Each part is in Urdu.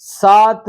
7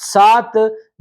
7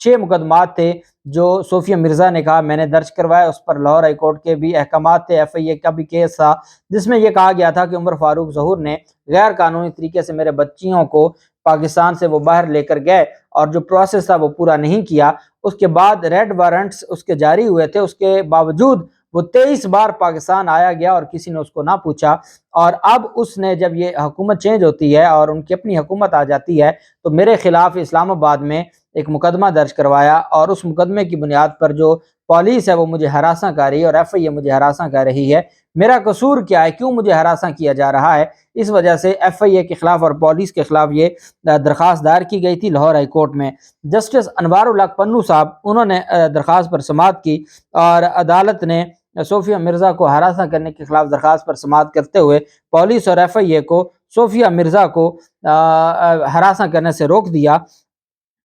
6 مقدمات تھے جو صوفیہ مرزا نے کہا میں نے درج کروائے، اس پر لاہور ہائی کورٹ کے بھی احکامات تھے، ایف آئی اے کا بھی کیس تھا جس میں یہ کہا گیا تھا کہ عمر فاروق ظہور نے غیر قانونی طریقے سے میرے بچیوں کو پاکستان سے وہ باہر لے کر گئے اور جو پروسیس تھا وہ پورا نہیں کیا۔ اس کے بعد ریڈ وارنٹس اس کے جاری ہوئے تھے، اس کے باوجود وہ 23 بار پاکستان آیا گیا اور کسی نے اس کو نہ پوچھا، اور اب اس نے جب یہ حکومت چینج ہوتی ہے اور ان کی اپنی حکومت آ جاتی ہے تو میرے خلاف اسلام آباد میں ایک مقدمہ درج کروایا، اور اس مقدمے کی بنیاد پر جو پولیس ہے وہ مجھے ہراساں کر رہی ہے اور ایف آئی اے مجھے ہراساں کر رہی ہے۔ میرا قصور کیا ہے، کیوں مجھے ہراساں کیا جا رہا ہے؟ اس وجہ سے ایف آئی اے کے خلاف اور پولیس کے خلاف یہ درخواست دائر کی گئی تھی لاہور ہائی کورٹ میں۔ جسٹس انوار الحق پنو صاحب انہوں نے درخواست پر سماعت کی اور عدالت نے صوفیہ مرزا کو ہراساں کرنے کے خلاف درخواست پر سماعت کرتے ہوئے پولیس اور ایف آئی اے کو صوفیہ مرزا کو ہراساں کرنے سے روک دیا۔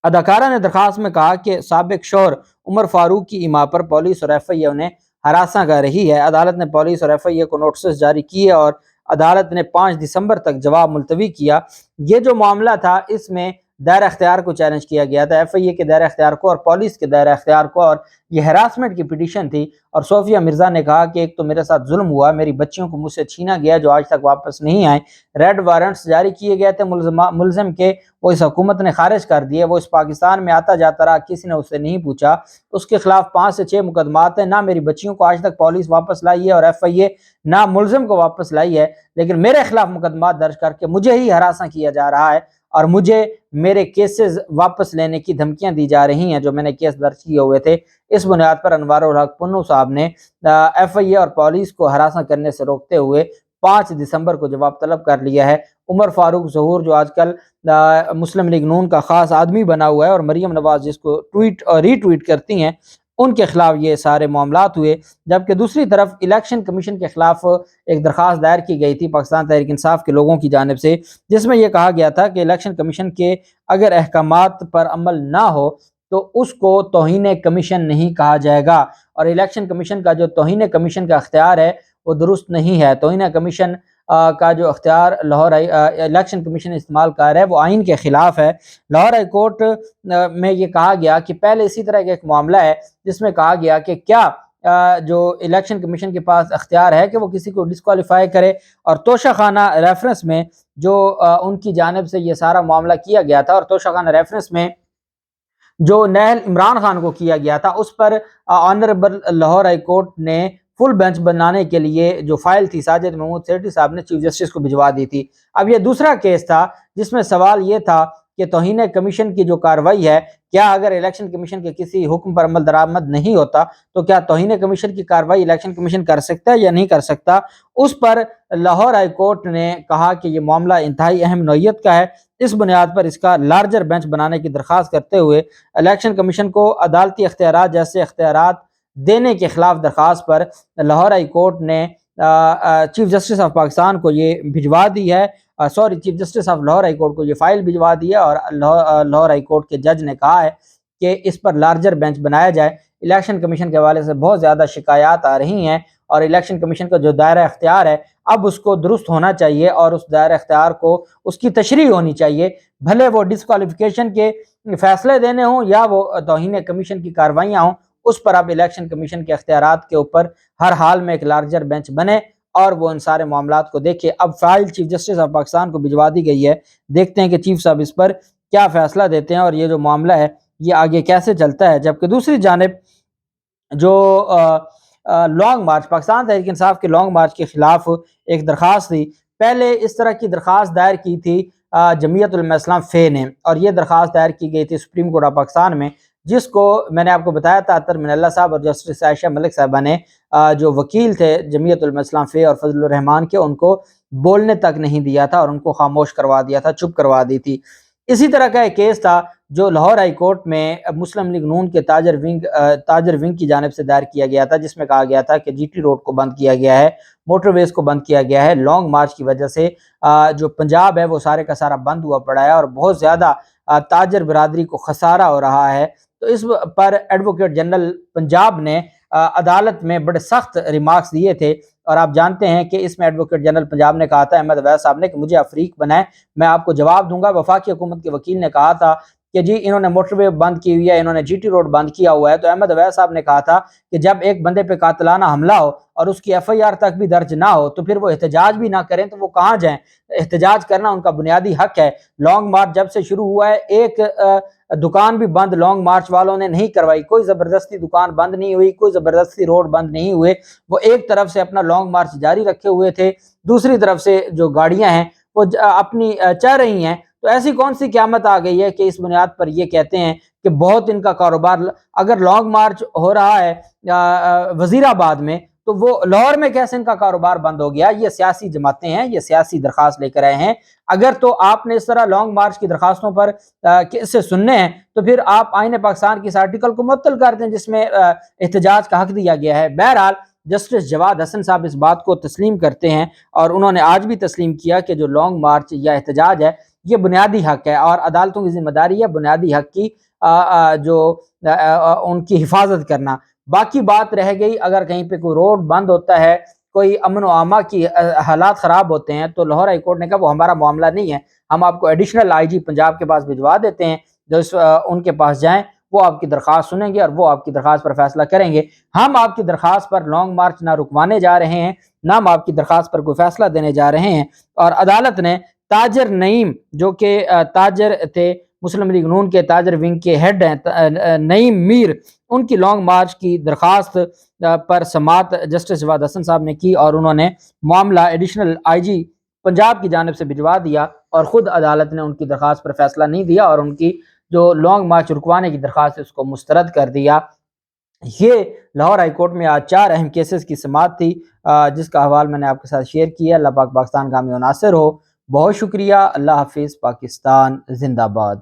اداکارہ نے درخواست میں کہا کہ سابق شوہر عمر فاروق کی ایما پر پولیس اور ایف آئی اے انہیں ہراساں کر رہی ہے۔ عدالت نے پولیس اور ایف آئی اے کو نوٹسز جاری کیے اور عدالت نے 5 دسمبر تک جواب ملتوی کیا۔ یہ جو معاملہ تھا اس میں دائرہ اختیار کو چیلنج کیا گیا تھا، ایف آئی اے کے دائرہ اختیار کو اور پولیس کے دائرہ اختیار کو، اور یہ ہراسمنٹ کی پٹیشن تھی۔ اور صوفیہ مرزا نے کہا کہ ایک تو میرے ساتھ ظلم ہوا، میری بچیوں کو مجھ سے چھینا گیا جو آج تک واپس نہیں آئے، ریڈ وارنٹس جاری کیے گئے تھے ملزم کے، وہ اس حکومت نے خارج کر دیے، وہ اس پاکستان میں آتا جاتا رہا، کسی نے اس سے نہیں پوچھا، اس کے خلاف 5 سے 6 مقدمات ہیں، نہ میری بچیوں کو آج تک پولیس واپس لائی ہے اور ایف آئی اے نہ ملزم کو واپس لائی ہے، لیکن میرے خلاف مقدمات درج کر کے مجھے ہی ہراساں کیا جا رہا ہے اور مجھے میرے کیسز واپس لینے کی دھمکیاں دی جا رہی ہیں جو میں نے کیس درج کیے ہوئے تھے۔ اس بنیاد پر انوار الحق پنو صاحب نے ایف آئی اے اور پولیس کو ہراساں کرنے سے روکتے ہوئے 5 دسمبر کو جواب طلب کر لیا ہے۔ عمر فاروق ظہور جو آج کل مسلم لیگ نون کا خاص آدمی بنا ہوا ہے اور مریم نواز جس کو ٹویٹ اور ری ٹویٹ کرتی ہیں، ان کے خلاف یہ سارے معاملات ہوئے، جبکہ دوسری طرف الیکشن کمیشن کے خلاف ایک درخواست دائر کی گئی تھی پاکستان تحریک انصاف کے لوگوں کی جانب سے، جس میں یہ کہا گیا تھا کہ الیکشن کمیشن کے اگر احکامات پر عمل نہ ہو تو اس کو توہین کمیشن نہیں کہا جائے گا، اور الیکشن کمیشن کا جو توہین کمیشن کا اختیار ہے وہ درست نہیں ہے۔ توہین کمیشن کا جو اختیار لاہور الیکشن کمیشن استعمال کر رہا ہے وہ آئین کے خلاف ہے۔ لاہور ہائی کورٹ میں یہ کہا گیا کہ پہلے اسی طرح کا ایک معاملہ ہے جس میں کہا گیا کہ کیا جو الیکشن کمیشن کے پاس اختیار ہے کہ وہ کسی کو ڈسکوالیفائی کرے، اور توشہ خانہ ریفرنس میں جو ان کی جانب سے یہ سارا معاملہ کیا گیا تھا، اور توشہ خانہ ریفرنس میں جو نہل عمران خان کو کیا گیا تھا اس پر آنریبل لاہور ہائی کورٹ نے فل بینچ بنانے کے لیے جو فائل تھی ساجد محمود سیٹھی صاحب نے چیف جسٹس کو بھجوا دی تھی۔ اب یہ دوسرا کیس تھا جس میں سوال یہ تھا کہ توہین کمیشن کی جو کارروائی ہے، کیا اگر الیکشن کمیشن کے کسی حکم پر عمل درآمد نہیں ہوتا تو کیا توہین کمیشن کی کارروائی الیکشن کمیشن کر سکتا ہے یا نہیں کر سکتا؟ اس پر لاہور ہائی کورٹ نے کہا کہ یہ معاملہ انتہائی اہم نوعیت کا ہے، اس بنیاد پر اس کا لارجر بینچ بنانے کی درخواست کرتے ہوئے الیکشن کمیشن کو عدالتی اختیارات جیسے اختیارات دینے کے خلاف درخواست پر لاہور ہائی کورٹ نے چیف جسٹس آف پاکستان کو یہ بھجوا دی ہے، chief justice of Lahore high court کو یہ فائل بھجوا دی ہے، اور لاہور ہائی کورٹ کے جج نے کہا ہے کہ اس پر لارجر بینچ بنایا جائے۔ الیکشن کمیشن کے حوالے سے بہت زیادہ شکایات آ رہی ہیں اور الیکشن کمیشن کا جو دائرہ اختیار ہے اب اس کو درست ہونا چاہیے اور اس دائرہ اختیار کو اس کی تشریح ہونی چاہیے، بھلے وہ ڈسکوالیفیکیشن کے فیصلے دینے ہوں یا وہ توہین کمیشن کی کاروائیاں ہوں، اس پر اب الیکشن کمیشن کے اختیارات کے اوپر ہر حال میں ایک لارجر بینچ بنے اور وہ ان سارے معاملات کو دیکھے۔ اب file chief justice of Pakistan کو بھجوا دی گئی ہے، دیکھتے ہیں کہ چیف صاحب اس پر کیا فیصلہ دیتے ہیں اور یہ جو معاملہ ہے یہ آگے کیسے چلتا ہے۔ جبکہ دوسری جانب جو لانگ مارچ پاکستان تحریک انصاف کے لانگ مارچ کے خلاف ایک درخواست تھی، پہلے اس طرح کی درخواست دائر کی تھی جمعیت علماء اسلام فے نے، اور یہ درخواست دائر کی گئی تھی سپریم کورٹ آف پاکستان میں، جس کو میں نے آپ کو بتایا تھا اطہر من اللہ صاحب اور جسٹس عائشہ ملک صاحبہ نے جو وکیل تھے جمعیت علماء اسلام فے اور فضل الرحمان کے، ان کو بولنے تک نہیں دیا تھا اور ان کو خاموش کروا دیا تھا، چپ کروا دی تھی۔ اسی طرح کا ایک کیس تھا جو لاہور ہائی کورٹ میں مسلم لیگ نون کے تاجر ونگ کی جانب سے دائر کیا گیا تھا، جس میں کہا گیا تھا کہ جی ٹی روڈ کو بند کیا گیا ہے، موٹر ویز کو بند کیا گیا ہے، لانگ مارچ کی وجہ سے جو پنجاب ہے وہ سارے کا سارا بند ہوا پڑا ہے اور بہت زیادہ تاجر برادری کو خسارہ ہو رہا ہے۔ تو اس پر ایڈوکیٹ جنرل پنجاب نے عدالت میں بڑے سخت ریمارکس دیے تھے، اور آپ جانتے ہیں کہ اس میں ایڈوکیٹ جنرل پنجاب نے کہا تھا احمد اویس صاحب نے کہ مجھے افریق بنائے، میں آپ کو جواب دوں گا۔ وفاقی حکومت کے وکیل نے کہا تھا کہ جی انہوں نے موٹر وے بند کی ہوئی ہے, انہوں نے جی ٹی روڈ بند کیا ہوا ہے, تو احمد اویس صاحب نے کہا تھا کہ جب ایک بندے پہ قاتلانہ حملہ ہو اور اس کی ایف آئی آر تک بھی درج نہ ہو تو پھر وہ احتجاج بھی نہ کریں تو وہ کہاں جائیں. احتجاج کرنا ان کا بنیادی حق ہے. لانگ مارچ جب سے شروع ہوا ہے ایک دکان بھی بند لانگ مارچ والوں نے نہیں کروائی, کوئی زبردستی دکان بند نہیں ہوئی, کوئی زبردستی روڈ بند نہیں ہوئے. وہ ایک طرف سے اپنا لانگ مارچ جاری رکھے ہوئے تھے, دوسری طرف سے جو گاڑیاں ہیں وہ اپنی چل رہی ہیں. تو ایسی کون سی قیامت آ گئی ہے کہ اس بنیاد پر یہ کہتے ہیں کہ بہت ان کا کاروبار, اگر لانگ مارچ ہو رہا ہے وزیر آباد میں تو وہ لاہور میں کیسے ان کا کاروبار بند ہو گیا؟ یہ سیاسی جماعتیں ہیں, یہ سیاسی درخواست لے کر آئے ہیں. اگر تو آپ نے اس طرح لانگ مارچ کی درخواستوں پر سے سننے ہیں تو پھر آپ آئین پاکستان کی اس آرٹیکل کو معطل کر دیں جس میں احتجاج کا حق دیا گیا ہے. بہرحال جسٹس جواد حسن صاحب اس بات کو تسلیم کرتے ہیں اور انہوں نے آج بھی تسلیم کیا کہ جو لانگ مارچ یا احتجاج ہے یہ بنیادی حق ہے اور عدالتوں کی ذمہ داری ہے بنیادی حق کی ان کی حفاظت کرنا. باقی بات رہ گئی اگر کہیں پہ کوئی روڈ بند ہوتا ہے, کوئی امن و امان کی حالات خراب ہوتے ہیں تو لاہور ہائی کورٹ نے کہا وہ ہمارا معاملہ نہیں ہے, ہم آپ کو ایڈیشنل آئی جی پنجاب کے پاس بھجوا دیتے ہیں, جو ان کے پاس جائیں وہ آپ کی درخواست سنیں گے اور وہ آپ کی درخواست پر فیصلہ کریں گے. ہم آپ کی درخواست پر لانگ مارچ نہ رکوانے جا رہے ہیں, نہ ہم آپ کی درخواست پر کوئی فیصلہ دینے جا رہے ہیں. اور عدالت نے تاجر نعیم جو کہ تاجر تھے, مسلم لیگ نون کے تاجر ونگ کے ہیڈ ہیں نعیم میر, ان کی لانگ مارچ کی درخواست پر سماعت جسٹس جواد حسن صاحب نے کی اور انہوں نے معاملہ ایڈیشنل آئی جی پنجاب کی جانب سے بھجوا دیا اور خود عدالت نے ان کی درخواست پر فیصلہ نہیں دیا اور ان کی جو لانگ مارچ رکوانے کی درخواست ہے اس کو مسترد کر دیا. یہ لاہور ہائی کورٹ میں آج 4 اہم کیسز کی سماعت تھی جس کا حوال میں نے آپ کے ساتھ شیئر کیا. اللہ پاک پاکستان کا حامی و ناصر ہو. بہت شکریہ. اللہ حافظ. پاکستان زندہ باد.